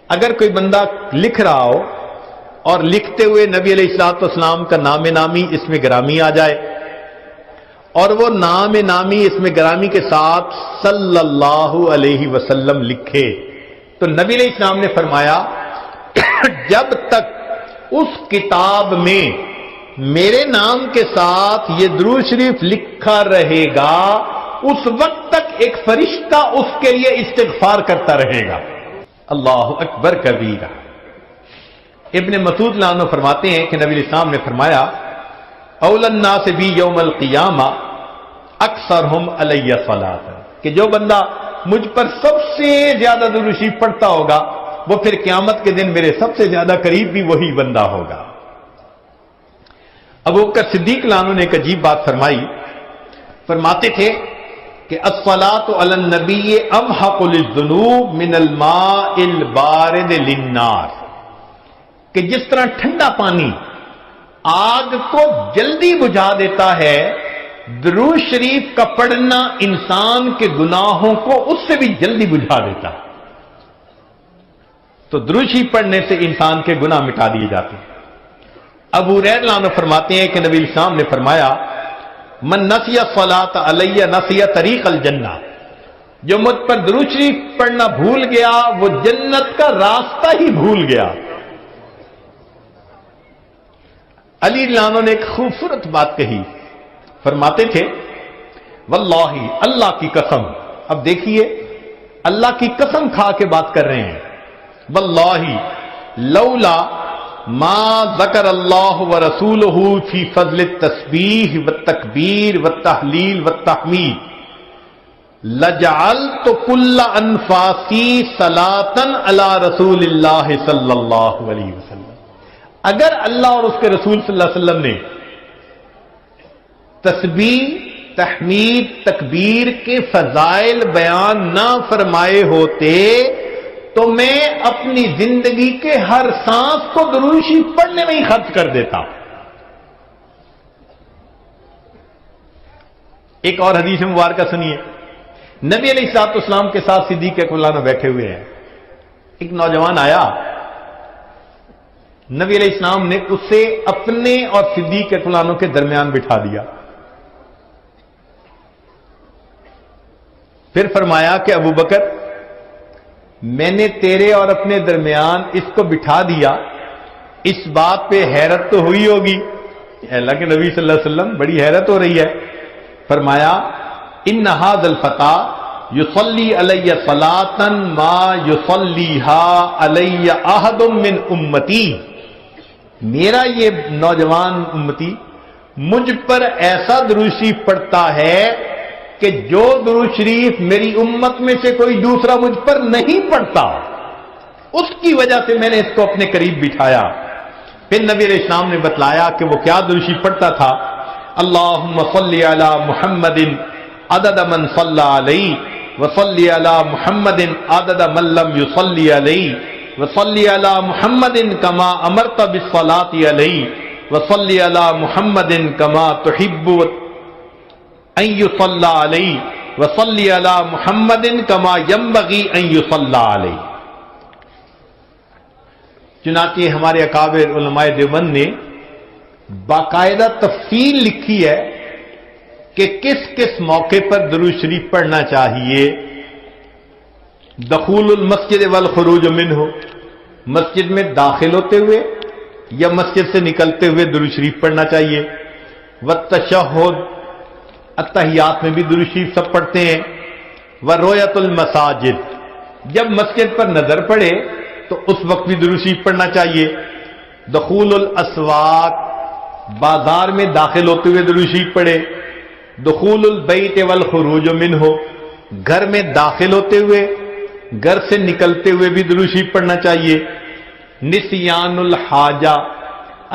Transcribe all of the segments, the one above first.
اگر کوئی بندہ لکھ رہا ہو اور لکھتے ہوئے نبی علیہ الصلوۃ والسلام کا نام نامی اس میں گرامی آ جائے اور وہ نام نامی اس میں گرامی کے ساتھ صلی اللہ علیہ وسلم لکھے تو نبی علیہ السلام نے فرمایا جب تک اس کتاب میں میرے نام کے ساتھ یہ درود شریف لکھا رہے گا اس وقت تک ایک فرشتہ اس کے لیے استغفار کرتا رہے گا۔ اللہ اکبر کبیرہ۔ ابن مسعود رضی اللہ عنہ فرماتے ہیں کہ نبی علیہ السلام نے فرمایا اول الناس بی یوم القیامہ اکثرہم علی صلاۃ، کہ جو بندہ مجھ پر سب سے زیادہ درود شریف پڑھتا ہوگا وہ پھر قیامت کے دن میرے سب سے زیادہ قریب بھی وہی بندہ ہوگا۔ ابو بکر صدیق رضی اللہ عنہ نے ایک عجیب بات فرمائی، فرماتے تھے کہ الصلاۃ علی النبی امحق للذنوب من الماء البارد للنار، کہ جس طرح ٹھنڈا پانی آگ کو جلدی بجھا دیتا ہے، درود شریف کا پڑھنا انسان کے گناہوں کو اس سے بھی جلدی بجھا دیتا ہے۔ تو درود شریف پڑھنے سے انسان کے گناہ مٹا دیے جاتے ہیں۔ ابو ہریرہ رضی اللہ عنہ فرماتے ہیں کہ نبی علیہ السلام نے فرمایا من نسی الصلاۃ علی نسی طریق الجنہ، جو مجھ پر درود شریف پڑھنا بھول گیا وہ جنت کا راستہ ہی بھول گیا۔ علی رضی اللہ عنہ نے ایک خوبصورت بات کہی، فرماتے تھے واللہ، اللہ کی قسم، اب دیکھیے اللہ کی قسم کھا کے بات کر رہے ہیں، واللہ لولا ما ذکر اللہ ورسولہ فی فضل التسبیح والتکبیر والتحلیل والتحمید لجعلت کل انفاسی صلاۃ علی رسول اللہ صلی اللہ علیہ وسلم۔ اگر اللہ اور اس کے رسول صلی اللہ علیہ وسلم نے تسبیح، تحمید، تکبیر کے فضائل بیان نہ فرمائے ہوتے تو میں اپنی زندگی کے ہر سانس کو درود شریف پڑھنے میں ہی خرچ کر دیتا۔ ایک اور حدیث مبارکہ سنیے، نبی علیہ الصلوۃ والسلام کے ساتھ صدیق اکبر رضی اللہ عنہ بیٹھے ہوئے ہیں، ایک نوجوان آیا، نبی علیہ السلام نے اسے اپنے اور صدیق اکبر رضی اللہ عنہ کے درمیان بٹھا دیا، پھر فرمایا کہ ابو بکر میں نے تیرے اور اپنے درمیان اس کو بٹھا دیا، اس بات پہ حیرت تو ہوئی ہوگی، اللہ کے نبی صلی اللہ علیہ وسلم بڑی حیرت ہو رہی ہے۔ فرمایا ان ھذا الفتى یصلی علی صلاۃ ما یصلیھا علی احد من امتی، میرا یہ نوجوان امتی مجھ پر ایسا درود شریف پڑھتا ہے کہ جو درود شریف میری امت میں سے کوئی دوسرا مجھ پر نہیں پڑھتا، اس کی وجہ سے میں نے اس کو اپنے قریب بٹھایا۔ پھر نبی علیہ السلام نے بتلایا کہ وہ کیا درود شریف پڑھتا تھا، اللہم صلی علی محمد عدد من صلی علیہ وصلی علی محمد عدد من لم یصلی علیہ وصلی علی محمد کما امرت بالصلاۃ علیہ وصلی علی محمد کما تحب ان یصلی علیہ وصلی علی محمد کما ینبغی ان یصلی علیہ۔ چنانچہ ہمارے اکابر علماء دیوبند نے باقاعدہ تفصیل لکھی ہے کہ کس کس موقع پر درود شریف پڑھنا چاہیے۔ دخول المسجد والخروج منہ، مسجد میں داخل ہوتے ہوئے یا مسجد سے نکلتے ہوئے درود شریف پڑھنا چاہیے۔ والتشہد، اتحیات میں بھی درود شریف سب پڑھتے ہیں۔ ورؤیت المساجد، جب مسجد پر نظر پڑے تو اس وقت بھی درود شریف پڑھنا چاہیے۔ دخول الاسواق، بازار میں داخل ہوتے ہوئے درود شریف پڑھے۔ دخول البیت والخروج منہ، گھر میں داخل ہوتے ہوئے گھر سے نکلتے ہوئے بھی درود شریف پڑھنا چاہیے۔ نسیان الحاجہ،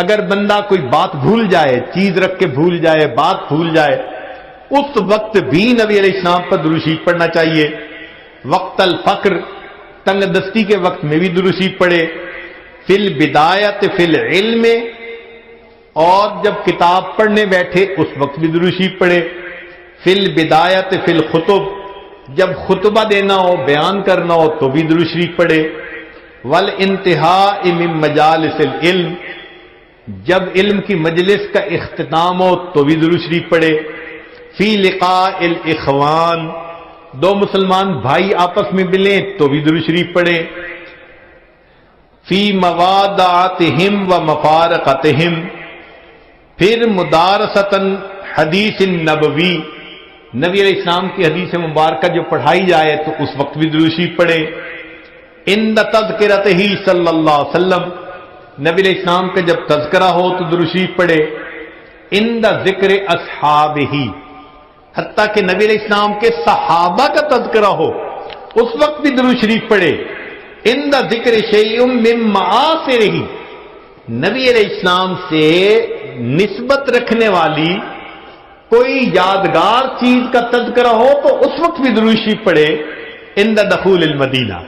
اگر بندہ کوئی بات بھول جائے، چیز رکھ کے بھول جائے، بات بھول جائے، اس وقت بھی نبی علیہ السلام پر درود شریف پڑھنا چاہیے۔ وقت الفقر، تنگ دستی کے وقت میں بھی درود شریف پڑھے۔ فی البدایت فی العلم، اور جب کتاب پڑھنے بیٹھے اس وقت بھی درود شریف پڑھے۔ فی البدایت فی الخطب، جب خطبہ دینا ہو، بیان کرنا ہو تو بھی درود شریف پڑھے۔ والانتہاء من مجالس العلم، جب علم کی مجلس کا اختتام ہو تو بھی درود شریف پڑھے، فی لقاء الاخوان، دو مسلمان بھائی آپس میں ملیں تو بھی درود شریف پڑھے، فی موادعتہم و مفارقتہم، پھر مدارستاً حدیث نبوی، نبی علیہ السلام کی حدیث مبارکہ جو پڑھائی جائے تو اس وقت بھی درود شریف پڑھے، عند تذکرتہ صلی اللہ علیہ وسلم، نبی علیہ السلام کا جب تذکرہ ہو تو درود شریف پڑھے، عند ذکر اصحابہ، حتیٰ کہ نبی علیہ السلام کے صحابہ کا تذکرہ ہو اس وقت بھی درود شریف پڑھے، عند ذکر شیء من معاصرہ، نبی علیہ السلام سے نسبت رکھنے والی کوئی یادگار چیز کا تذکرہ ہو تو اس وقت بھی درود شریف پڑھے، عند دخول المدینہ،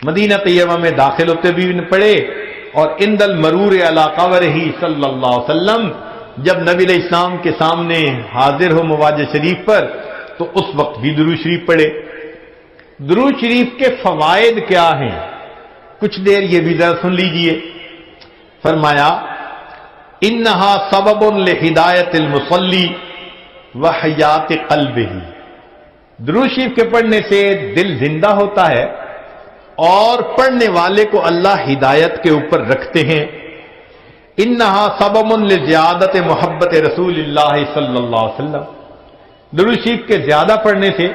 مدینہ طیبہ میں داخل ہوتے بھی پڑھے، اور عند المرور علی قبرہ صلی اللہ علیہ وسلم، جب نبی علیہ السلام کے سامنے حاضر ہو مواجہ شریف پر تو اس وقت بھی درود شریف پڑھے۔ درود شریف کے فوائد کیا ہیں؟ کچھ دیر یہ بھی ذرا سن لیجئے۔ فرمایا انہا سبب لہدایت المصلی وحیات قلبہ، درود شریف کے پڑھنے سے دل زندہ ہوتا ہے اور پڑھنے والے کو اللہ ہدایت کے اوپر رکھتے ہیں۔ انہا سبب لزیادت محبت رسول اللہ صلی اللہ علیہ وسلم، درود شریف کے زیادہ پڑھنے سے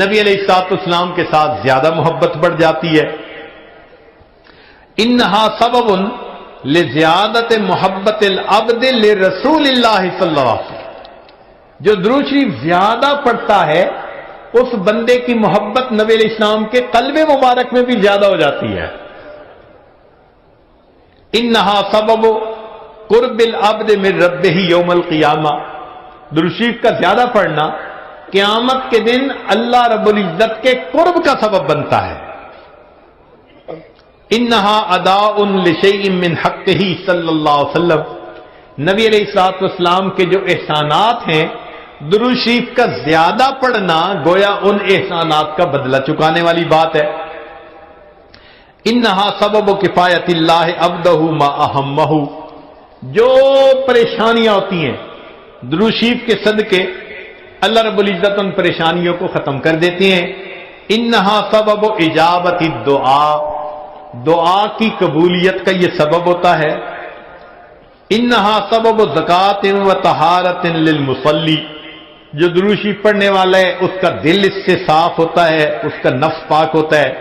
نبی علیہ الصلوۃ والسلام کے ساتھ زیادہ محبت بڑھ جاتی ہے۔ انہا سبب لزیادت محبت العبد لرسول اللہ صلی اللہ علیہ وسلم، جو درود شریف زیادہ پڑھتا ہے اس بندے کی محبت نبی علیہ السلام کے قلب مبارک میں بھی زیادہ ہو جاتی ہے۔ انہا سبب قرب العبد من ربہ یوم القیامہ، درود شریف کا زیادہ پڑھنا قیامت کے دن اللہ رب العزت کے قرب کا سبب بنتا ہے۔ انہا اداء لشیء من حقہ صلی اللہ علیہ وسلم، نبی علیہ الصلوۃ والسلام کے جو احسانات ہیں درود شریف کا زیادہ پڑھنا گویا ان احسانات کا بدلہ چکانے والی بات ہے۔ انہا سبب کفایت اللہ عبدہ ما اہمہ، جو پریشانیاں ہوتی ہیں درود شریف کے صدقے اللہ رب العزت ان پریشانیوں کو ختم کر دیتے ہیں۔ انہا سبب اجابت الدعاء، دعا کی قبولیت کا یہ سبب ہوتا ہے۔ انہا سبب زکوٰۃ و طہارت للمصلی، جو درود شریف پڑھنے والا ہے اس کا دل اس سے صاف ہوتا ہے، اس کا نفس پاک ہوتا ہے،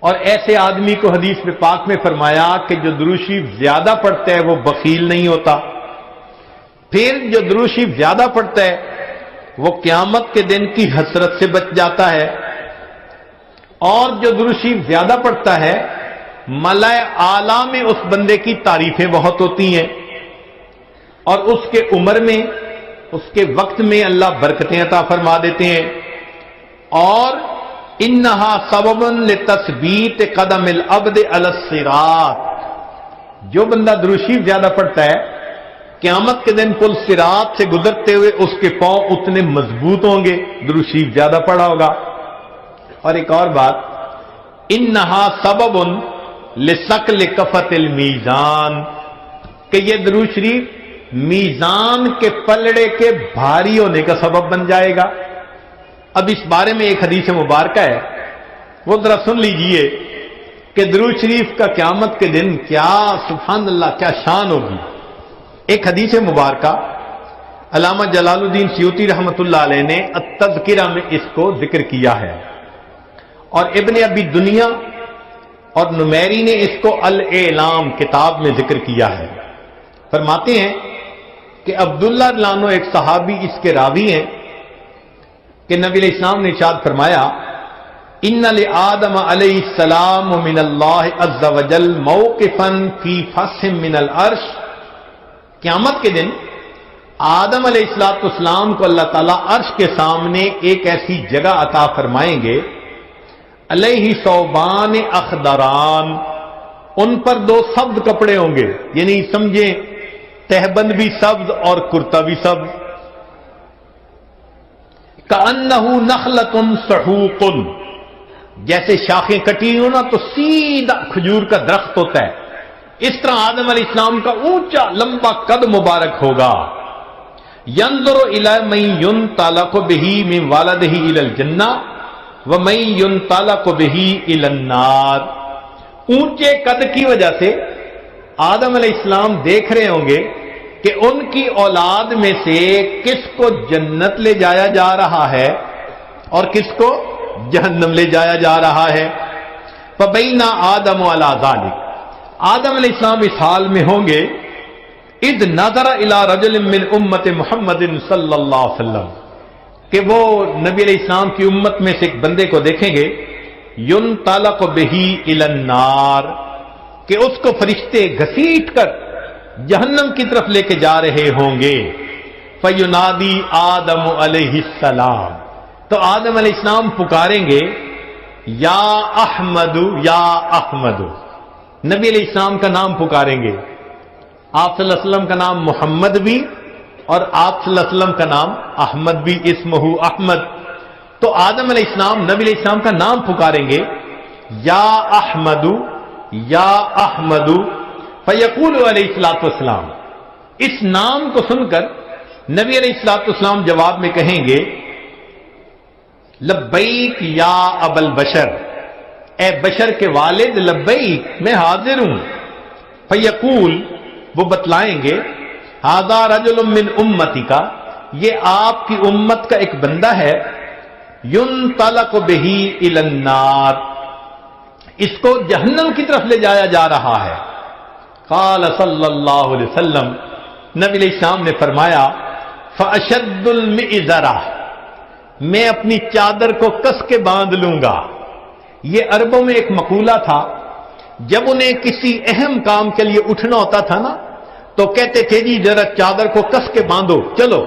اور ایسے آدمی کو حدیث میں پاک میں فرمایا کہ جو درود شریف زیادہ پڑھتا ہے وہ بخیل نہیں ہوتا، پھر جو درود شریف زیادہ پڑھتا ہے وہ قیامت کے دن کی حسرت سے بچ جاتا ہے، اور جو درود شریف زیادہ پڑھتا ہے ملائے اعلیٰ میں اس بندے کی تعریفیں بہت ہوتی ہیں، اور اس کے عمر میں اس کے وقت میں اللہ برکتیں عطا فرما دیتے ہیں۔ اور انہا سبب لتثبیت قدم العبد علی الصراط، جو بندہ درود شریف زیادہ پڑھتا ہے قیامت کے دن پل صراط سے گزرتے ہوئے اس کے پاؤں اتنے مضبوط ہوں گے، درود شریف زیادہ پڑھا ہوگا۔ اور ایک اور بات، انہا سبب لثقل کفۃ المیزان، کہ یہ درود شریف میزان کے پلڑے کے بھاری ہونے کا سبب بن جائے گا۔ اب اس بارے میں ایک حدیث مبارکہ ہے، وہ ذرا سن لیجئے کہ درود شریف کا قیامت کے دن کیا سبحان اللہ کیا شان ہوگی۔ ایک حدیث مبارکہ علامہ جلال الدین سیوطی رحمۃ اللہ علیہ نے التذکرہ میں اس کو ذکر کیا ہے، اور ابن ابی دنیا اور نمیری نے اس کو الاعلام کتاب میں ذکر کیا ہے۔ فرماتے ہیں کہ عبداللہ لانو ایک صحابی اس کے راوی ہیں کہ نبی علیہ السلام نے ارشاد فرمایا ان لآدم علیہ السلام من اللہ عز وجل موقفا فی فسح من العرش، قیامت کے دن آدم علیہ السلام کو اللہ تعالیٰ عرش کے سامنے ایک ایسی جگہ عطا فرمائیں گے، علیہ ثوبان اخضران، ان پر دو سبز کپڑے ہوں گے، یعنی سمجھیں تہبند بھی سبز اور کرتا بھی سبز، کأنہ نخلۃ سحوق، جیسے شاخیں کٹی ہوں نا تو سیدھا کھجور کا درخت ہوتا ہے، اس طرح آدم علیہ السلام کا اونچا لمبا قد مبارک ہوگا. ينظر الى من ينطلق به من والده الى الجنہ ومن ينطلق به الى النار. اونچے قد کی وجہ سے آدم علیہ السلام دیکھ رہے ہوں گے کہ ان کی اولاد میں سے کس کو جنت لے جایا جا رہا ہے اور کس کو جہنم لے جایا جا رہا ہے. فبین آدم علی ذلک، آدم علیہ السلام اس حال میں ہوں گے اذ نظر الی رجل من امت محمد صلی اللہ علیہ وسلم، کہ وہ نبی علیہ السلام کی امت میں سے ایک بندے کو دیکھیں گے ینطلق بہ الی النار، کہ اس کو فرشتے گھسیٹ کر جہنم کی طرف لے کے جا رہے ہوں گے. فینادی آدم علیہ السلام، تو آدم علیہ السلام پکاریں گے یا احمد یا احمد، نبی علیہ السلام کا نام پکاریں گے. آپ صلی اللہ علیہ وسلم کا نام محمد بھی اور آپ صلی اللہ علیہ وسلم کا نام احمد بھی، اسمہ احمد. تو آدم علیہ السلام نبی علیہ السلام کا نام پکاریں گے یا احمد یا احمد. فیقول علیہ الصلوۃ والسلام، اس نام کو سن کر نبی علیہ الصلوۃ والسلام جواب میں کہیں گے لبیک یا ابا البشر، اے بشر کے والد لبیک، میں حاضر ہوں. فیقول، وہ بتلائیں گے ھذا رجل من امتی کا، یہ آپ کی امت کا ایک بندہ ہے، ینطلق بہ الی النار، اس کو جہنم کی طرف لے جایا جا رہا ہے. قال صلی اللہ علیہ وسلم، نبی علیہ السلام نے فرمایا فاشد المئزرہ، میں اپنی چادر کو کس کے باندھ لوں گا. یہ عربوں میں ایک مقولہ تھا، جب انہیں کسی اہم کام کے لیے اٹھنا ہوتا تھا نا تو کہتے تھے جی ذرا چادر کو کس کے باندھو چلو.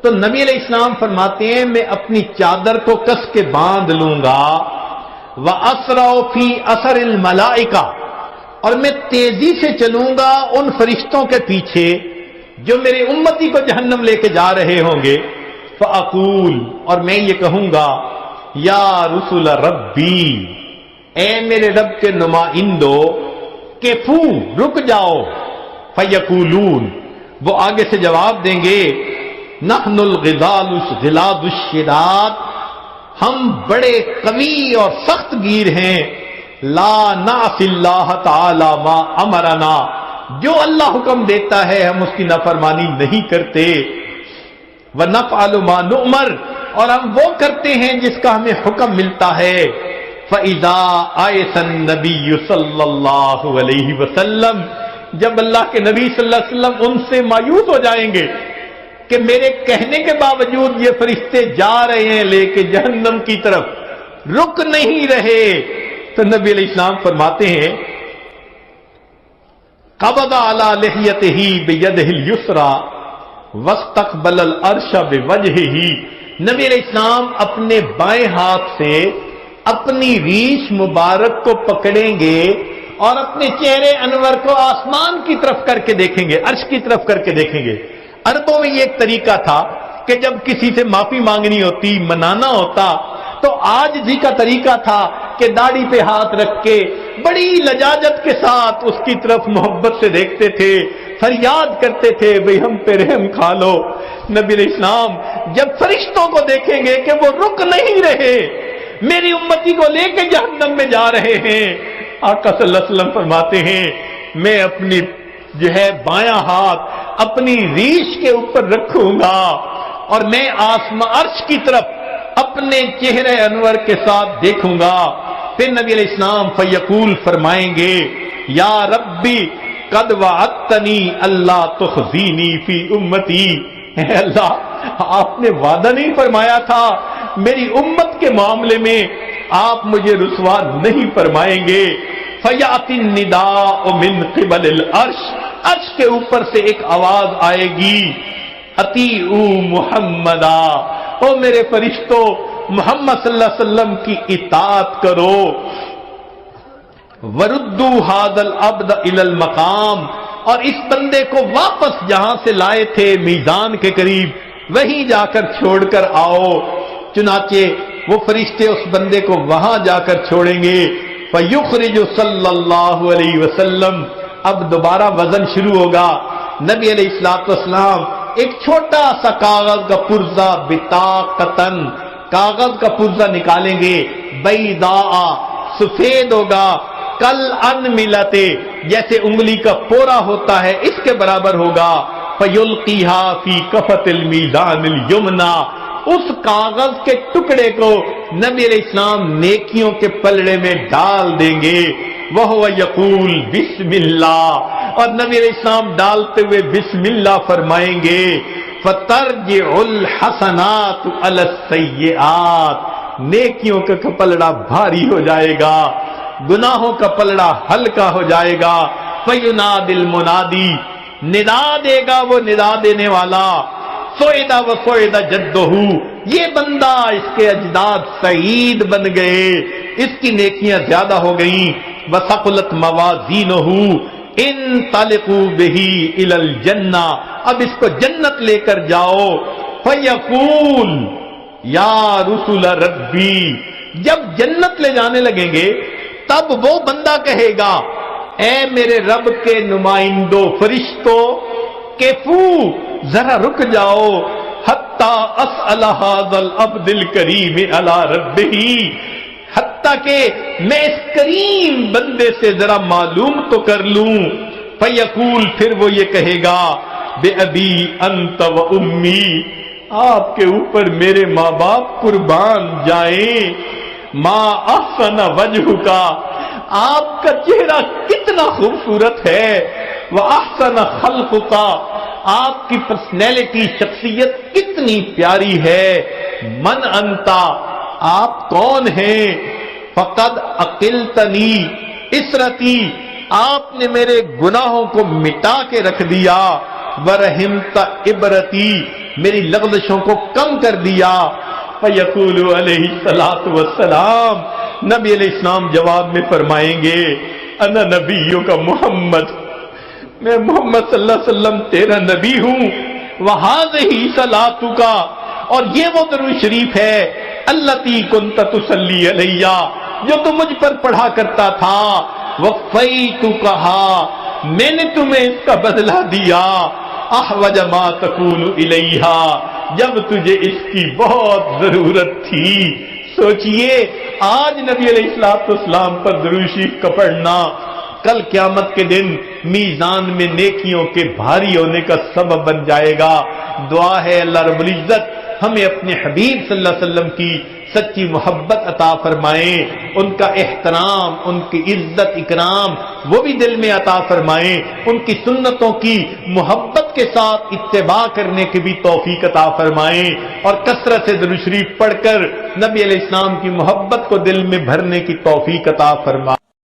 تو نبی علیہ السلام فرماتے ہیں میں اپنی چادر کو کس کے باندھ لوں گا. وَأَسْرَعُ فِي أَثَرِ الْمَلَائِكَةِ، اور میں تیزی سے چلوں گا ان فرشتوں کے پیچھے جو میرے امتی کو جہنم لے کے جا رہے ہوں گے. فَأَقُولُ، اور میں یہ کہوں گا یا رسول ربی، اے میرے رب کے نمائندو، کفو، رک جاؤ. فیقولون، وہ آگے سے جواب دیں گے نحن الغضال غلاظ الشداد، ہم بڑے قوی اور سخت گیر ہیں. لا نعصی اللہ تعالی ما امرنا، جو اللہ حکم دیتا ہے ہم اس کی نافرمانی نہیں کرتے. ونفعل ما نؤمر، اور ہم وہ کرتے ہیں جس کا ہمیں حکم ملتا ہے. فَإِذَا آیَسَ النَّبِيُّ صلی اللہ علیہ وسلم، جب اللہ کے نبی صلی اللہ علیہ وسلم ان سے مایوس ہو جائیں گے کہ میرے کہنے کے باوجود یہ فرشتے جا رہے ہیں لے کے جہنم کی طرف، رک نہیں رہے، تو نبی علیہ السلام فرماتے ہیں قبض علی لحیتہ بیدہ الیسریٰ واستقبل العرش بوجہہ، نبی علیہ السلام اپنے بائیں ہاتھ سے اپنی ریش مبارک کو پکڑیں گے اور اپنے چہرے انور کو آسمان کی طرف کر کے دیکھیں گے، عرش کی طرف کر کے دیکھیں گے. عربوں میں یہ ایک طریقہ تھا کہ جب کسی سے معافی مانگنی ہوتی، منانا ہوتا، تو آج جی کا طریقہ تھا کہ داڑھی پہ ہاتھ رکھ کے بڑی لجاجت کے ساتھ اس کی طرف محبت سے دیکھتے تھے، فریاد کرتے تھے بھئی ہم پہ رحم کھا لو. نبی علیہ السلام جب فرشتوں کو دیکھیں گے کہ وہ رک نہیں رہے، میری امتی کو لے کے جہنم میں جا رہے ہیں، آقا صلی اللہ علیہ وسلم فرماتے ہیں میں اپنی بایاں ہاتھ اپنی ریش کے اوپر رکھوں گا اور میں آسمان عرش کی طرف اپنے چہرے انور کے ساتھ دیکھوں گا. پھر نبی علیہ السلام فیقول فرمائیں گے یا ربی قد وعدتنی اللہ تخزینی فی امتی، اے اللہ آپ نے وعدہ نہیں فرمایا تھا میری امت کے معاملے میں آپ مجھے رسوا نہیں فرمائیں گے. فیاتی النداء من قبل العرش، عرش کے اوپر سے ایک آواز آئے گی اطیعوا محمدا، او میرے فرشتوں محمد صلی اللہ علیہ وسلم کی اطاعت کرو. وردوا ھذا العبد الی المقام، اور اس بندے کو واپس جہاں سے لائے تھے میزان کے قریب وہیں جا کر چھوڑ کر آؤ. چنانچہ وہ فرشتے اس بندے کو وہاں جا کر چھوڑیں گے. فَيُخْرِجُ صلی اللہ علیہ وسلم. اب دوبارہ وزن شروع ہوگا. نبی علیہ الصلوۃ والسلام ایک چھوٹا سا کاغذ کا پرزہ بطاقتن، کاغذ کا پرزہ نکالیں گے. بیضاء، سفید ہوگا. کل ان ملتے، جیسے انگلی کا پورا ہوتا ہے اس کے برابر ہوگا. فَيُلْقِيهَا فِي كَفَةِ الْمِيزَانِ الْيُمْنَى. اس کاغذ کے ٹکڑے کو نبی علیہ السلام نیکیوں کے پلڑے میں ڈال دیں گے. وَهُوَ يَقُولُ بِسْمِ اللَّهِ، اور نبی علیہ السلام ڈالتے ہوئے بسم اللہ فرمائیں گے. فَتَرْجِعُ الْحَسَنَاتُ عَلَى السَّيِّئَاتِ. نیکیوں کا پلڑا بھاری ہو جائے گا، گناہوں کا پلڑا ہلکا ہو جائے گا. فَيُنَادِ الْمُنَادِي، ندا دے گا وہ ندا دینے والا. سوئدہ و سوئدہ جدہ، یہ بندہ، اس کے اجداد سعید بن گئے، اس کی نیکیاں زیادہ ہو گئیں. وثقلت موازینہ، انطلقوا بہ الی الجنہ، اب اس کو جنت لے کر جاؤ. فیقول یا رسول ربی، جب جنت لے جانے لگیں گے تب وہ بندہ کہے گا اے میرے رب کے نمائندوں فرشتوں، کیفو ذرا رک جاؤ. حتی اسأل ھذا العبد الکریم علی ربہ، حتیٰ کہ میں اس کریم بندے سے ذرا معلوم تو کر لوں. فیقول، پھر وہ یہ کہے گا بے ابی انت و امی، آپ کے اوپر میرے ماں باپ قربان جائیں. ما احسن وجہک، آپ کا چہرہ کتنا خوبصورت ہے. واحسن خلقک، آپ کی پرسنالٹی، شخصیت کتنی پیاری ہے. من انتا، آپ کون ہیں. فقد عقلتنی اسرتی، آپ نے میرے گناہوں کو مٹا کے رکھ دیا. ورحمت عبرتی، میری لغزشوں کو کم کر دیا. فیقول علیہ الصلوۃ والسلام، نبی علیہ السلام جواب میں فرمائیں گے انا نبیوں کا محمد، میں محمد صلی اللہ علیہ وسلم تیرا نبی ہوں. وہذہ صلاتک، اور یہ وہ درود شریف ہے التی کنت تصلی علیہ، جو تم مجھ پر پڑھا کرتا تھا. وفیتکھا، میں نے تمہیں اس کا بدلہ دیا. احوج ما تکون الیہ، جب تجھے اس کی بہت ضرورت تھی. سوچئے آج نبی علیہ السلام پر درود شریف کا پڑھنا کل قیامت کے دن میزان میں نیکیوں کے بھاری ہونے کا سبب بن جائے گا. دعا ہے اللہ رب العزت ہمیں اپنے حبیب صلی اللہ علیہ وسلم کی سچی محبت عطا فرمائیں، ان کا احترام، ان کی عزت اکرام وہ بھی دل میں عطا فرمائیں، ان کی سنتوں کی محبت کے ساتھ اتباع کرنے کی بھی توفیق عطا فرمائیں، اور کثرت سے درود شریف پڑھ کر نبی علیہ السلام کی محبت کو دل میں بھرنے کی توفیق عطا فرمائیں.